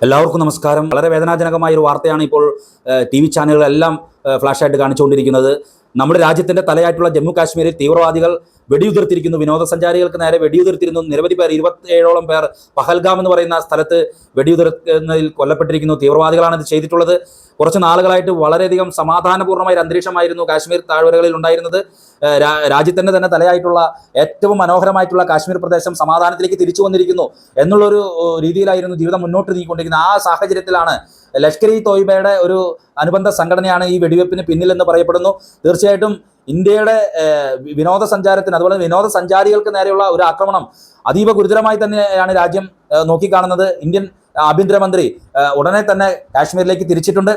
എല്ലാവർക്കും നമസ്കാരം. വളരെ വേദനാജനകമായ ഒരു വാർത്തയാണ് ഇപ്പോൾ ടി വി ചാനലുകളെല്ലാം ഫ്ലാഷായിട്ട് കാണിച്ചുകൊണ്ടിരിക്കുന്നത്. നമ്മുടെ രാജ്യത്തിൻ്റെ തലയായിട്ടുള്ള ജമ്മു കാശ്മീരിൽ തീവ്രവാദികൾ വെടിയുതിർത്തിരിക്കുന്നു. വിനോദസഞ്ചാരികൾക്ക് നേരെ വെടിയുതിർത്തിരുന്നു. നിരവധി പേർ, 27ഓളം പേർ പഹൽഗാം എന്ന് പറയുന്ന സ്ഥലത്ത് വെടിയുതിർക്കുന്നതിൽ കൊല്ലപ്പെട്ടിരിക്കുന്നു. തീവ്രവാദികളാണ് ഇത് ചെയ്തിട്ടുള്ളത്. കുറച്ച് നാളുകളായിട്ട് വളരെയധികം സമാധാനപൂർണ്ണമായ ഒരു അന്തരീക്ഷമായിരുന്നു കാശ്മീർ താഴ്വരകളിൽ ഉണ്ടായിരുന്നത്. രാജ്യത്തിൻ്റെ തന്നെ തലയായിട്ടുള്ള ഏറ്റവും മനോഹരമായിട്ടുള്ള കാശ്മീർ പ്രദേശം സമാധാനത്തിലേക്ക് തിരിച്ചു വന്നിരിക്കുന്നു എന്നുള്ളൊരു രീതിയിലായിരുന്നു ജീവിതം മുന്നോട്ട് നീങ്ങിക്കൊണ്ടിരിക്കുന്നത്. ആ സാഹചര്യത്തിലാണ് ലഷ്കർ ഇ തോയ്ബയുടെ ഒരു അനുബന്ധ സംഘടനയാണ് ഈ വെടിവെപ്പിന് പിന്നിലെന്ന് പറയപ്പെടുന്നു. തീർച്ചയായിട്ടും ഇന്ത്യയുടെ വിനോദസഞ്ചാരത്തിന്, അതുപോലെ വിനോദസഞ്ചാരികൾക്ക് നേരെയുള്ള ഒരു ആക്രമണം അതീവ ഗുരുതരമായി തന്നെയാണ് രാജ്യം നോക്കിക്കാണുന്നത്. ഇന്ത്യൻ ആഭ്യന്തരമന്ത്രി ഉടനെ തന്നെ കാശ്മീരിലേക്ക് തിരിച്ചിട്ടുണ്ട്.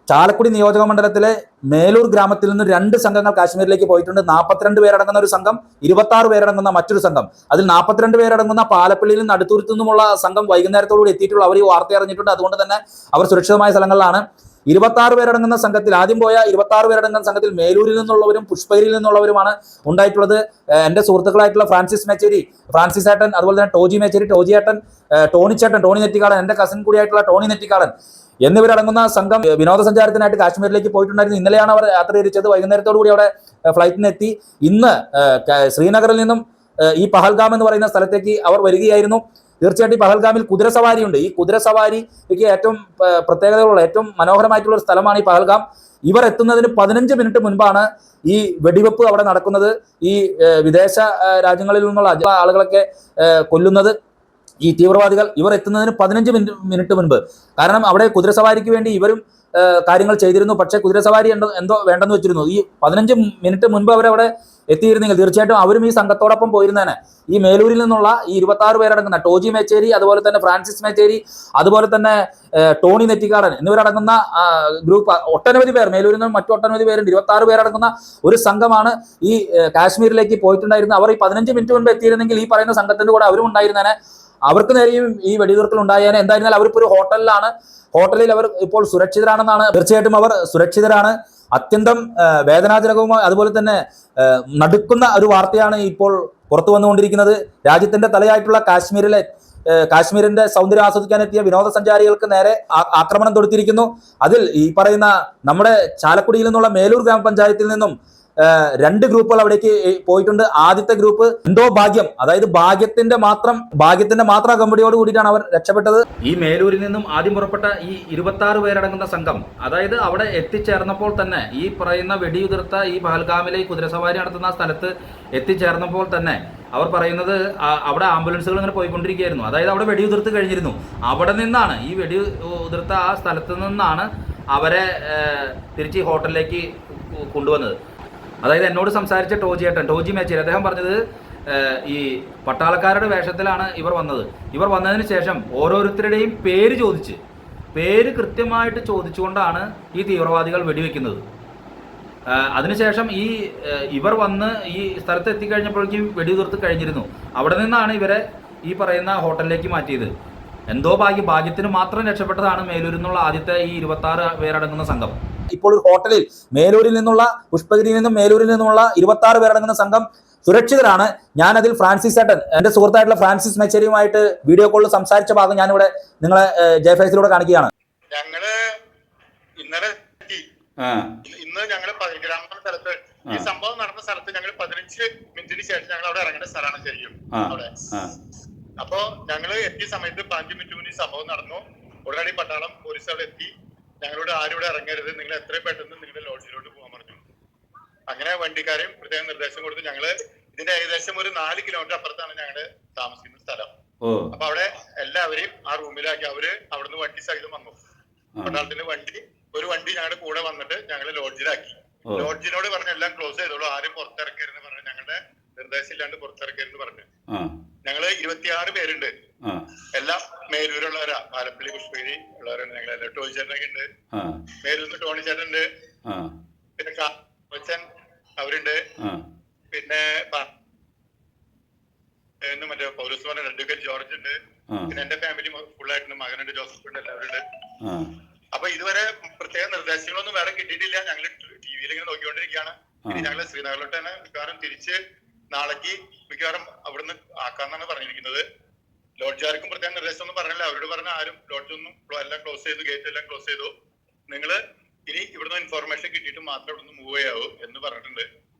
ചാലക്കുടി നിയോജക മണ്ഡലത്തിലെ മേലൂർ ഗ്രാമത്തിൽ നിന്ന് 2 സംഘങ്ങൾ കാശ്മീരിലേക്ക് പോയിട്ടുണ്ട്. 42 പേരടങ്ങുന്ന ഒരു സംഘം, 26 പേരടങ്ങുന്ന മറ്റൊരു സംഘം. അതിൽ 42 പേരടങ്ങുന്ന പാലപ്പള്ളിയിൽ നിന്ന് അടുത്തൂരത്തു നിന്നുമുള്ള സംഘം വൈകുന്നേരത്തോടുകൂടി എത്തിയിട്ടുള്ള അവർ ഈ വാർത്ത അറിഞ്ഞിട്ടുണ്ട്. അതുകൊണ്ട് തന്നെ അവർ സുരക്ഷിതമായ സ്ഥലങ്ങളിലാണ്. 26 പേരടങ്ങുന്ന സംഘത്തിൽ, ആദ്യം പോയ 26 പേരടങ്ങുന്ന സംഘത്തിൽ മേലൂരിൽ നിന്നുള്ളവരും പുഷ്പഗിരിയിൽ നിന്നുള്ളവരുമാണ് ഉണ്ടായിട്ടുള്ളത്. എൻ്റെ സുഹൃത്തുക്കളായിട്ടുള്ള ഫ്രാൻസിസ് ഏട്ടൻ, അതുപോലെ തന്നെ ടോജി ഏട്ടൻ, ടോണി നെറ്റിക്കാടൻ, എൻ്റെ കസിൻ കൂടിയായിട്ടുള്ള ടോണി നെറ്റിക്കാടൻ എന്നിവരടങ്ങുന്ന സംഘം വിനോദസഞ്ചാരത്തിനായിട്ട് കാശ്മീരിലേക്ക് പോയിട്ടുണ്ടായിരുന്നു. ഇന്നലെയാണ് അവർ യാത്ര തിരിച്ചത്. വൈകുന്നേരത്തോടു കൂടി അവിടെ ഫ്ലൈറ്റിനെത്തി. ഇന്ന് ശ്രീനഗറിൽ നിന്നും ഈ പഹൽഗാം എന്ന് പറയുന്ന സ്ഥലത്തേക്ക് അവർ വരികയായിരുന്നു. തീർച്ചയായിട്ടും പഹൽഗാമിൽ കുതിരസവാരിയുണ്ട്. ഈ കുതിരസവാരിക്ക് ഏറ്റവും പ്രത്യേകതകളുള്ള, ഏറ്റവും മനോഹരമായിട്ടുള്ള ഒരു സ്ഥലമാണ് ഈ പഹൽഗാം. ഇവർ എത്തുന്നതിന് 15 മിനിറ്റ് മുൻപാണ് ഈ വെടിവെപ്പ് അവിടെ നടക്കുന്നത്. ഈ വിദേശ രാജ്യങ്ങളിൽ നിന്നുള്ള ആളുകളൊക്കെ കൊല്ലുന്നത് ഈ തീവ്രവാദികൾ. ഇവർ എത്തുന്നതിന് 15 മിനിറ്റ് മുൻപ്. കാരണം അവിടെ കുതിരസവാരിക്ക് വേണ്ടി ഇവരും കാര്യങ്ങൾ ചെയ്തിരുന്നു. പക്ഷേ കുതിരസവാരി എന്തോ വേണ്ടെന്ന് വെച്ചിരുന്നു. ഈ 15 മിനിറ്റ് മുൻപ് അവരവിടെ എത്തിയിരുന്നെങ്കിൽ തീർച്ചയായിട്ടും അവരും ഈ സംഘത്തോടൊപ്പം പോയിരുന്നേനെ. ഈ മേലൂരിൽ നിന്നുള്ള ഈ 26 പേരടങ്ങുന്ന ടോജി മേച്ചേരി, അതുപോലെ തന്നെ ഫ്രാൻസിസ് മേച്ചേരി, അതുപോലെ തന്നെ ടോണി നെറ്റിക്കാടൻ എന്നിവരടങ്ങുന്ന ഗ്രൂപ്പ്, ഒട്ടനവധി പേർ, മേലൂരിൽ നിന്നും മറ്റു ഒട്ടനവധി പേരുണ്ട്. 26 പേരടങ്ങുന്ന ഒരു സംഘമാണ് ഈ കാശ്മീരിലേക്ക് പോയിട്ടുണ്ടായിരുന്നത്. അവർ ഈ 15 മിനിറ്റ് മുൻപ് എത്തിയിരുന്നെങ്കിൽ ഈ പറയുന്ന സംഘത്തിന്റെ കൂടെ അവരും ഉണ്ടായിരുന്നേനെ. അവർക്ക് നേരെയും ഈ വെടിയുതിർക്കൽ ഉണ്ടായേനെ. എന്തായിരുന്നാലും അവരിപ്പോൾ ഒരു ഹോട്ടലിലാണ്. ഹോട്ടലിൽ അവർ ഇപ്പോൾ സുരക്ഷിതരാണെന്നാണ്. തീർച്ചയായിട്ടും അവർ സുരക്ഷിതരാണ്. അത്യന്തം വേദനാജനകവുമായി അതുപോലെ തന്നെ നടുക്കുന്ന ഒരു വാർത്തയാണ് ഇപ്പോൾ പുറത്തു വന്നുകൊണ്ടിരിക്കുന്നത്. രാജ്യത്തിന്റെ തലയായിട്ടുള്ള കാശ്മീരിന്റെ സൗന്ദര്യം ആസ്വദിക്കാനെത്തിയ വിനോദസഞ്ചാരികൾക്ക് നേരെ ആക്രമണം തൊടുത്തിരിക്കുന്നു. അതിൽ ഈ പറയുന്ന നമ്മുടെ ചാലക്കുടിയിൽ നിന്നുള്ള മേലൂർ ഗ്രാമപഞ്ചായത്തിൽ നിന്നും 2 ഗ്രൂപ്പുകൾ അവിടേക്ക് പോയിട്ടുണ്ട്. ആദ്യത്തെ ഗ്രൂപ്പ് എന്തോ ഭാഗ്യം, അതായത് ഭാഗ്യത്തിന്റെ മാത്രം കമ്പടിയോട് കൂടിയിട്ടാണ് അവർ രക്ഷപ്പെട്ടത്. ഈ മേലൂരിൽ നിന്നും ആദ്യം പുറപ്പെട്ട ഈ 26 പേരടങ്ങുന്ന സംഘം, അതായത് അവിടെ എത്തിച്ചേർന്നപ്പോൾ തന്നെ ഈ പറയുന്ന വെടിയുതിർത്ത ഈ പഹൽഗാമിലെ കുതിരസവാരി നടത്തുന്ന സ്ഥലത്ത് എത്തിച്ചേർന്നപ്പോൾ തന്നെ അവർ പറയുന്നത് അവിടെ ആംബുലൻസുകൾ ഇങ്ങനെ പോയിക്കൊണ്ടിരിക്കുകയായിരുന്നു. അതായത് അവിടെ വെടിയുതിർത്ത് കഴിഞ്ഞിരുന്നു. അവിടെ നിന്നാണ്, ഈ വെടിയുതിർത്ത ആ സ്ഥലത്ത് നിന്നാണ് അവരെ തിരിച്ച് ഹോട്ടലിലേക്ക് കൊണ്ടുവന്നത്. അതായത് എന്നോട് സംസാരിച്ച ടോജി മേച്ചേരി, അദ്ദേഹം പറഞ്ഞത് ഈ പട്ടാളക്കാരുടെ വേഷത്തിലാണ് ഇവർ വന്നത്. ഇവർ വന്നതിന് ശേഷം ഓരോരുത്തരുടെയും പേര് കൃത്യമായിട്ട് ചോദിച്ചുകൊണ്ടാണ് ഈ തീവ്രവാദികൾ വെടിവെക്കുന്നത്. അതിനുശേഷം ഇവർ വന്ന് ഈ സ്ഥലത്ത് എത്തിക്കഴിഞ്ഞപ്പോഴേക്കും വെടിയുതിർത്ത് കഴിഞ്ഞിരുന്നു. അവിടെ നിന്നാണ് ഇവരെ ഈ പറയുന്ന ഹോട്ടലിലേക്ക് മാറ്റിയത്. എന്തോ ഭാഗ്യത്തിന് മാത്രം രക്ഷപ്പെട്ടതാണ് മേലൂരിൽ നിന്നുള്ള ആദ്യത്തെ ഈ 26 പേരടങ്ങുന്ന സംഘം. ഇപ്പോൾ ഒരു ഹോട്ടലിൽ മേലൂരിൽ നിന്നുള്ള, പുഷ്പഗിരിയിൽ നിന്നും മേലൂരിൽ നിന്നുമുള്ള 26 പേരടങ്ങുന്ന സംഘം സുരക്ഷിതരാണ്. ഞാനതിൽ ഫ്രാൻസിസ് ഏട്ടൻ, എൻ്റെ സുഹൃത്തായിട്ടുള്ള ഫ്രാൻസിസ് മെച്ചേരിയുമായിട്ട് വീഡിയോ കോളിൽ സംസാരിച്ച ഭാഗം ഞാനിവിടെ നിങ്ങളെ ജയഫേസിലൂടെ കാണിക്കുകയാണ്. ഞങ്ങള് ഇന്ന് ഞങ്ങള് ഗ്രാമ സ്ഥലത്ത് ഈ സംഭവം നടന്ന സ്ഥലത്ത് ഞങ്ങൾ 15 മിനിറ്റിന് ശേഷം ഞങ്ങൾ അവിടെ ഇറങ്ങേണ്ട സ്ഥലമാണ് ശരിക്കും അവിടെ. അപ്പോ ഞങ്ങള് എത്തിയ സമയത്ത് 5 മിനിറ്റ് മുന്നേ സംഭവം നടന്നു. ഉടനടി പട്ടാളം, പോലീസ് അവിടെ എത്തി. ഞങ്ങളോട് ആരും ഇവിടെ ഇറങ്ങരുത്, നിങ്ങൾ എത്രയും പെട്ടെന്ന് നിങ്ങളുടെ ലോഡ്ജിലോട്ട് പോകാൻ പറഞ്ഞു. അങ്ങനെ വണ്ടിക്കാരെയും പ്രത്യേകം നിർദ്ദേശം കൊടുത്ത് ഞങ്ങള് ഇതിന്റെ ഏകദേശം ഒരു 4 കിലോമീറ്റർ അപ്പുറത്താണ് ഞങ്ങള് താമസിക്കുന്ന സ്ഥലം. അപ്പൊ അവിടെ എല്ലാവരെയും ആ റൂമിലാക്കി അവര് അവിടുന്ന് വണ്ടി സഹിതം വന്നു. പട്ടാളത്തിന്റെ ഒരു വണ്ടി ഞങ്ങളുടെ കൂടെ വന്നിട്ട് ഞങ്ങള് ലോഡ്ജിലാക്കി. ലോഡ്ജിനോട് പറഞ്ഞ എല്ലാം ക്ലോസ് ചെയ്തോളൂ, ആരും പുറത്തിറക്കരുന്ന് പറഞ്ഞു. ഞങ്ങളുടെ നിർദ്ദേശം ഇല്ലാണ്ട് പുറത്തിറക്കരുന്ന് പറഞ്ഞു. ഞങ്ങള് 26 പേരുണ്ട്. എല്ലാം മേലൂരുള്ളവരാ, പാലപ്പള്ളി പുഷ്പഗിരി ഉള്ളവരാണ്. ഞങ്ങളെല്ലാം ടോണി ചേട്ടനൊക്കെ ഉണ്ട്, മേലൂരിന്ന് ടോണി ചേട്ടൻ ഉണ്ട്, പിന്നെ കൊച്ചൻ അവരുണ്ട്, പിന്നെ മറ്റേ പൗരസ്വാമി അഡ്വക്കേറ്റ് ജോർജ് ഉണ്ട്, പിന്നെ എന്റെ ഫാമിലി ഫുള്ളായിട്ടുണ്ട്, മകനുണ്ട്, ജോസഫ് ഉണ്ട്, എല്ലാവരും ഉണ്ട്. അപ്പൊ ഇതുവരെ പ്രത്യേക നിർദ്ദേശങ്ങളൊന്നും വേറെ കിട്ടിയിട്ടില്ല. ഞങ്ങൾ ടിവിയിൽ ഇങ്ങനെ നോക്കിക്കൊണ്ടിരിക്കുകയാണ്. ഇനി ഞങ്ങള് ശ്രീനഗറിലോട്ട് തന്നെ മിക്കവാറും തിരിച്ച് നാളേക്ക് മിക്കവാറും അവിടുന്ന് ആക്കാന്നാണ് പറഞ്ഞിരിക്കുന്നത്. ലോഡ്ജുകാർക്കും പ്രത്യേക നിർദ്ദേശം ഒന്നും പറഞ്ഞില്ല. അവരോട് പറഞ്ഞ ആരും ലോഡ്ജൊന്നും എല്ലാം ക്ലോസ് ചെയ്തു, ഗേറ്റ് എല്ലാം ക്ലോസ് ചെയ്തു. നിങ്ങള് ഇനി ഇവിടുന്ന് ഇൻഫോർമേഷൻ കിട്ടിയിട്ട് മാത്രമേ ഇവിടുന്ന് മൂവ് ചെയ്യാവൂ എന്ന് പറഞ്ഞിട്ടുണ്ട്.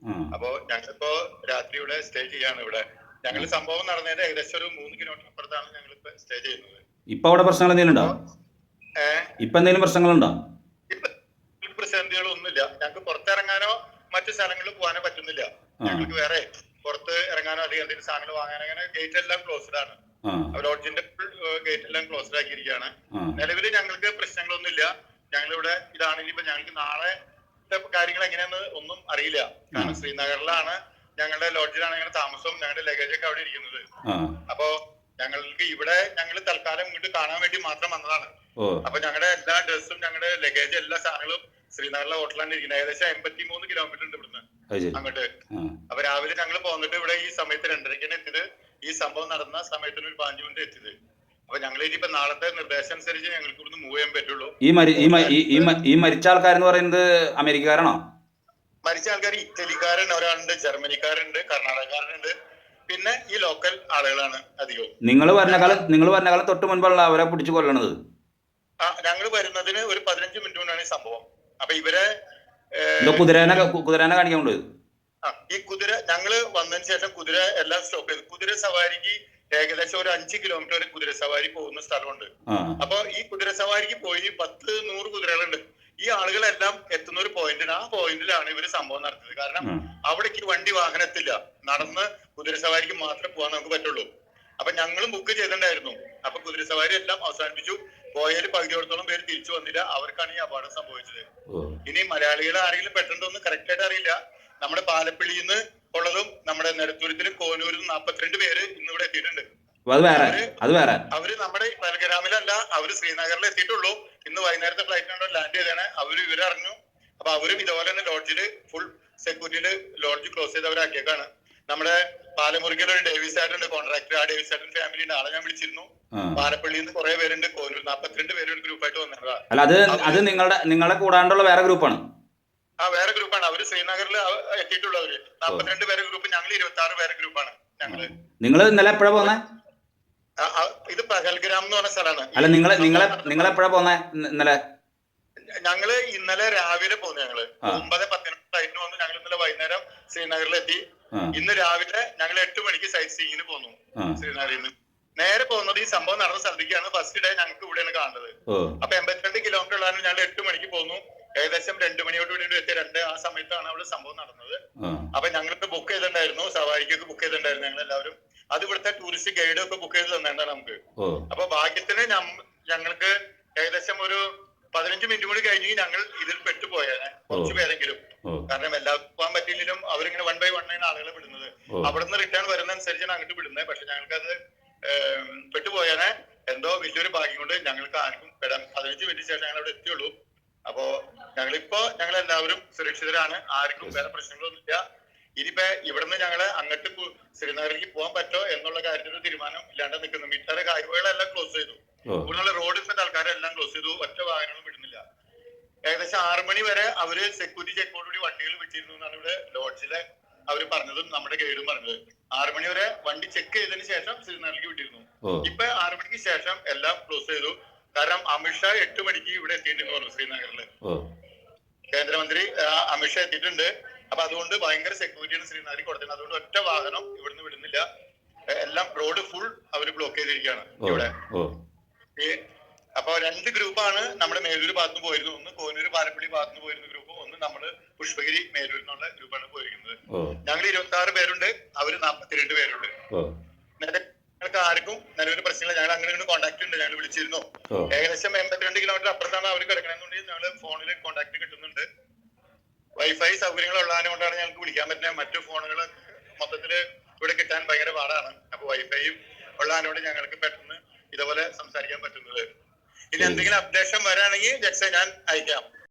അപ്പോ ഞങ്ങളിപ്പോ രാത്രി ഇവിടെ സ്റ്റേ ചെയ്യാണ്. ഇവിടെ ഞങ്ങൾ സംഭവം നടന്നതിന്റെ ഏകദേശം ഒരു 3 കിലോമീറ്റർ അപ്പുറത്താണ് ഞങ്ങൾ ഇപ്പൊ സ്റ്റേ ചെയ്യുന്നത്. ഇപ്പൊ അവിടെ പ്രശ്നങ്ങൾ എന്തെങ്കിലും ഉണ്ടോ? ഇപ്പൊ എന്തെങ്കിലും പ്രശ്നങ്ങളുണ്ടോ? പ്രതിസന്ധികളൊന്നുമില്ല. ഞങ്ങൾക്ക് പുറത്തിറങ്ങാനോ മറ്റു സ്ഥലങ്ങളിൽ പോകാനോ പറ്റുന്നില്ല. ഞങ്ങൾക്ക് വേറെ പുറത്ത് ഇറങ്ങാനോ അല്ലെങ്കിൽ എന്തെങ്കിലും സാധനങ്ങൾ വാങ്ങാനോ അങ്ങനെ ഗേറ്റ് എല്ലാം ക്ലോസ്ഡ് ആണ്. ലോഡ്ജിന്റെ ഗേറ്റ് എല്ലാം ക്ലോസ്ഡ് ആക്കിയിരിക്കുകയാണ്. നിലവിൽ ഞങ്ങൾക്ക് പ്രശ്നങ്ങളൊന്നുമില്ല. ഞങ്ങളിവിടെ ഇതാണ്. ഇനിയിപ്പോ ഞങ്ങൾക്ക് നാളെ കാര്യങ്ങൾ എങ്ങനെയാന്ന് ഒന്നും അറിയില്ല. കാരണം ശ്രീനഗറിലാണ് ഞങ്ങളുടെ ലോഡ്ജിലാണ് ഞങ്ങളുടെ താമസവും ഞങ്ങളുടെ ലഗേജ് ഒക്കെ അവിടെ ഇരിക്കുന്നത്. അപ്പോ ഞങ്ങൾക്ക് ഇവിടെ ഞങ്ങൾ തൽക്കാലം ഇങ്ങോട്ട് കാണാൻ വേണ്ടി മാത്രം വന്നതാണ്. അപ്പൊ ഞങ്ങളുടെ എല്ലാ ഡ്രസ്സും ഞങ്ങളുടെ ലഗേജ് എല്ലാ സാധനങ്ങളും ശ്രീനഗറിലെ ഹോട്ടലാണ് ഇരിക്കുന്നത്. ഏകദേശം 83 കിലോമീറ്റർ ഉണ്ട് ഇവിടുന്ന് അങ്ങോട്ട്. അപ്പൊ രാവിലെ ഞങ്ങൾ പോന്നിട്ട് ഇവിടെ ഈ സമയത്ത് 2:30 എത്തിയത്. ഈ സംഭവം നടന്ന സമയത്തിന് ഒരു 5 മിനിറ്റ് എത്തിയത്. അപ്പൊ ഞങ്ങൾ ഇനിയിപ്പോ നാളത്തെ നിർദ്ദേശം അനുസരിച്ച് ഞങ്ങൾക്ക് ഇവിടുന്ന് മൂവ് ചെയ്യാൻ പറ്റുള്ളൂ. ഈ മരിച്ച ആൾക്കാരെന്ന് പറയുന്നത് അമേരിക്കക്കാരാണോ? മരിച്ച ആൾക്കാർ ഇറ്റലിക്കാരൻ ഒരാളുണ്ട്, ജർമ്മനിക്കാരുണ്ട്, കർണാടകക്കാരനുണ്ട്, പിന്നെ ഈ ലോക്കൽ ആളുകളാണ് അധികവും. നിങ്ങൾ പറഞ്ഞ കാലം തൊട്ട് മുൻപുള്ള അവരെ പിടിച്ചു കൊല്ലണത്? ഞങ്ങൾ വരുന്നതിന് ഒരു 15 മിനിറ്റ് കൊണ്ടാണ് ഈ സംഭവം. അപ്പൊ ഇവരെ കുതിരനെ കാണിക്കാനുണ്ട്. ഈ കുതിര ഞങ്ങള് വന്നതിന് ശേഷം കുതിര എല്ലാം സ്റ്റോപ്പ് ചെയ്തു. കുതിര സവാരിക്ക് ഏകദേശം ഒരു 5 കിലോമീറ്റർ വരെ കുതിര സവാരി പോകുന്ന സ്ഥലമുണ്ട്. അപ്പൊ ഈ കുതിര സവാരിക്ക് പോയി 10-100 കുതിരകളുണ്ട്. ഈ ആളുകളെല്ലാം എത്തുന്ന ഒരു പോയിന്റിന്, ആ പോയിന്റിലാണ് ഇവര് സംഭവം നടത്തിയത്. കാരണം അവിടേക്ക് വണ്ടി വാഹനത്തില്ല, നടന്ന് കുതിര സവാരിക്ക് മാത്രമേ പോകാൻ നമുക്ക് പറ്റുള്ളൂ. അപ്പൊ ഞങ്ങളും ബുക്ക് ചെയ്തിട്ടുണ്ടായിരുന്നു. അപ്പൊ കുതിര സവാരി എല്ലാം അവസാനിപ്പിച്ചു. പോയാൽ പകുതിയോടത്തോളം പേര് തിരിച്ചു വന്നില്ല. അവർക്കാണ് ഈ അപകടം സംഭവിച്ചത്. ഇനി മലയാളികളെ ആരെങ്കിലും പെട്ടെന്നൊന്നും കറക്റ്റ് ആയിട്ട് അറിയില്ല. നമ്മുടെ പാലപ്പിള്ളിയിൽ നിന്ന് ഉള്ളതും നമ്മുടെ നെടുത്തൂരത്തിലും കോനൂരിലും 42 പേര് ഇന്നിവിടെ എത്തിയിട്ടുണ്ട്. അവര് നമ്മുടെ ബൽഗരാമിലല്ല, അവര് ശ്രീനഗറിൽ എത്തിയിട്ടുള്ളൂ. ഇന്ന് വൈകുന്നേരത്തെ ഫ്ലൈറ്റിനാണ് ലാൻഡ് ചെയ്തതാണ്. അവര് വിവരറിഞ്ഞു. അപ്പൊ അവരും ഇതുപോലെ തന്നെ ലോഡ്ജില് ഫുൾ സെക്യൂരിറ്റിയില് ലോഡ്ജ് ക്ലോസ് ചെയ്ത് അവരാക്കിയേക്കാണ്. നമ്മുടെ പാലമുറിക്കൽ ഒരു ഡേവിസ് ആയിട്ടുണ്ട് കോൺട്രാക്ടർ. ആ ഡേവിസ് ആയിട്ടുണ്ട് ഫാമിലിന്റെ ആളെ ഞാൻ വിളിച്ചിരുന്നു. പാലപ്പള്ളിയിൽ നിന്ന് കുറെ പേരുണ്ട്. കോനൂർ 42 പേര് ഒരു ഗ്രൂപ്പായിട്ട് വന്നിട്ടുണ്ട്. നിങ്ങളെ കൂടാണ്ടുള്ള വേറെ ഗ്രൂപ്പാണ്? വേറെ ഗ്രൂപ്പാണ്. അവര് ശ്രീനഗറിൽ എത്തിയിട്ടുള്ളവര് 42 പേരെ ഗ്രൂപ്പ്. ഞങ്ങൾ 26 പേരെ ഗ്രൂപ്പാണ്. നിങ്ങൾ ഇന്നലെ എപ്പോഴാ പോന്നെ? ഇത് പഹൽഗ്രാം എന്ന് പറഞ്ഞ സ്ഥലമാണ്. അല്ല, നിങ്ങൾ എപ്പോഴാ പോന്നെ ഇന്നലെ? ഞങ്ങള് ഇന്നലെ രാവിലെ പോന്നു. ഞങ്ങള് 9:10 ഫ്ലൈറ്റിന് വന്നു. ഞങ്ങൾ ഇന്നലെ വൈകുന്നേരം ശ്രീനഗറിൽ എത്തി. ഇന്ന് രാവിലെ ഞങ്ങൾ 8 മണിക്ക് സൈറ്റ് സീയിങ്ങിന് പോന്നു. ശ്രീനഗറിൽ നിന്ന് നേരെ പോകുന്നത് ഈ സംഭവം നടന്ന സ്ഥലത്തേക്കാണ്. ഫസ്റ്റ് ഡേ ഞങ്ങൾക്ക് ഇവിടെയാണ് കാണുന്നത്. അപ്പൊ 82 കിലോമീറ്റർ ഉള്ളതാണ്. ഞങ്ങൾ 8 മണിക്ക് പോന്നു. ഏകദേശം 2 മണിയോട് കൂടി എത്തിയ 2 ആ സമയത്താണ് അവിടെ സംഭവം നടന്നത്. അപ്പൊ ഞങ്ങൾക്ക് ബുക്ക് ചെയ്തിട്ടുണ്ടായിരുന്നു, സവാരിക്കൊക്കെ ബുക്ക് ചെയ്തിട്ടുണ്ടായിരുന്നു ഞങ്ങൾ എല്ലാവരും. അത് ഇവിടുത്തെ ടൂറിസ്റ്റ് ഗൈഡ് ഒക്കെ ബുക്ക് ചെയ്ത് തന്നിട്ടാണ് നമുക്ക്. അപ്പൊ ഭാഗ്യത്തിന് ഞങ്ങൾക്ക് ഏകദേശം ഒരു 15 മിനിറ്റ് കൂടി കഴിഞ്ഞ് ഞങ്ങൾ ഇതിൽ പെട്ടുപോയാണ് കുറച്ചു പേരെങ്കിലും. കാരണം എല്ലാവർക്കും പോകാൻ പറ്റിയില്ലെങ്കിലും അവരിങ്ങനെ 1 by 1 ആണ് ആളുകളെ വിടുന്നത്. അവിടെ നിന്ന് റിട്ടേൺ വരുന്നതനുസരിച്ചാണ് അങ്ങോട്ട് വിടുന്നത്. പക്ഷെ ഞങ്ങൾക്കത് പെട്ടുപോയാനെ എന്തോ വലിയൊരു ഭാഗ്യം കൊണ്ട് ഞങ്ങൾക്ക് ആർക്കും വരാൻ 15 മിനിറ്റ് ശേഷം ഞങ്ങൾ അവിടെ എത്തിയുള്ളൂ. അപ്പോ ഞങ്ങൾ എല്ലാവരും സുരക്ഷിതരാണ്. ആർക്കും വേറെ പ്രശ്നങ്ങളൊന്നുമില്ല. ഇനിയിപ്പോ ഇവിടുന്ന് ഞങ്ങള് അങ്ങോട്ട് ശ്രീനഗറിലേക്ക് പോകാൻ പറ്റോ എന്നുള്ള കാര്യത്തിൽ ഒരു തീരുമാനം ഇല്ലാണ്ട് നിൽക്കുന്നു. മിലിറ്ററി ഹൈവേകളെല്ലാം ക്ലോസ് ചെയ്തു. ഇവിടുന്നുള്ള റോഡിന്റെ ആൾക്കാരെല്ലാം ക്ലോസ് ചെയ്തു. ഒറ്റ വാഹനങ്ങളും വിടുന്നില്ല. ഏകദേശം 6 മണി വരെ അവര് സെക്യൂരിറ്റി ചെക്കോടുകൂടി വണ്ടികൾ വിട്ടിരുന്നു എന്നാണ് ഇവിടെ ലോഡ്ജിലെ അവര് പറഞ്ഞതും നമ്മുടെ ഗൈഡും പറഞ്ഞത്. 6 മണി വരെ വണ്ടി ചെക്ക് ചെയ്തതിനു ശേഷം ശ്രീനഗറിലേക്ക് വിട്ടിരുന്നു. ഇപ്പൊ 6 മണിക്ക് ശേഷം എല്ലാം ക്ലോസ് ചെയ്തു. കാരണം അമിത്ഷാ 8 മണിക്ക് ഇവിടെ എത്തിയിട്ടുണ്ടെന്ന് പറഞ്ഞു ശ്രീനഗറില്. കേന്ദ്രമന്ത്രി അമിത്ഷാ എത്തിയിട്ടുണ്ട്. അപ്പൊ അതുകൊണ്ട് ഭയങ്കര സെക്യൂരിറ്റിയാണ് ശ്രീനഗറിൽ കൊടുത്തത്. അതുകൊണ്ട് ഒറ്റ വാഹനം ഇവിടുന്ന് വിടുന്നില്ല. എല്ലാം റോഡ് ഫുൾ അവര് ബ്ലോക്ക് ചെയ്തിരിക്കുകയാണ് ഇവിടെ. അപ്പൊ 2 ഗ്രൂപ്പാണ് നമ്മുടെ മേലൂർ ഭാഗത്തുനിന്ന് പോയിരുന്നു. ഒന്ന് കോനൂർ പാലപ്പള്ളി ഭാഗത്തുനിന്ന് പോയിരുന്ന ഗ്രൂപ്പ്, ഒന്ന് നമ്മള് പുഷ്പഗിരി മേലൂർ എന്നുള്ള ഗ്രൂപ്പാണ് പോയിരിക്കുന്നത്. ഞങ്ങൾ 26 പേരുണ്ട്, അവര് 42 പേരുണ്ട്. ഞങ്ങൾക്ക് ആർക്കും നിലവിൽ പ്രശ്നമില്ല. ഞങ്ങൾ അങ്ങനെ കോൺടാക്ട് ഉണ്ട്. ഞങ്ങൾ വിളിച്ചിരുന്നു. ഏകദേശം 82 കിലോമീറ്റർ അപ്പുറത്താണ് അവർ കിടക്കണമെന്നുണ്ടെങ്കിൽ ഞങ്ങൾ ഫോണിൽ കോൺടാക്ട് കിട്ടുന്നുണ്ട്. വൈഫൈ സൗകര്യങ്ങൾ ഉള്ളതിനെ കൊണ്ടാണ് ഞങ്ങൾക്ക് വിളിക്കാൻ പറ്റുന്നത്. മറ്റു ഫോണുകൾ മൊത്തത്തില് ഇവിടെ കിട്ടാൻ ഭയങ്കര പാടാണ്. അപ്പൊ വൈഫൈയും ഉള്ളതിനോട് ഞങ്ങൾക്ക് പെട്ടെന്ന് ഇതുപോലെ സംസാരിക്കാൻ പറ്റുന്നത്. ഇനി എന്തെങ്കിലും അപ്ഡേഷൻ വരാണെങ്കിൽ ജക്സ ഞാൻ അയക്കാം.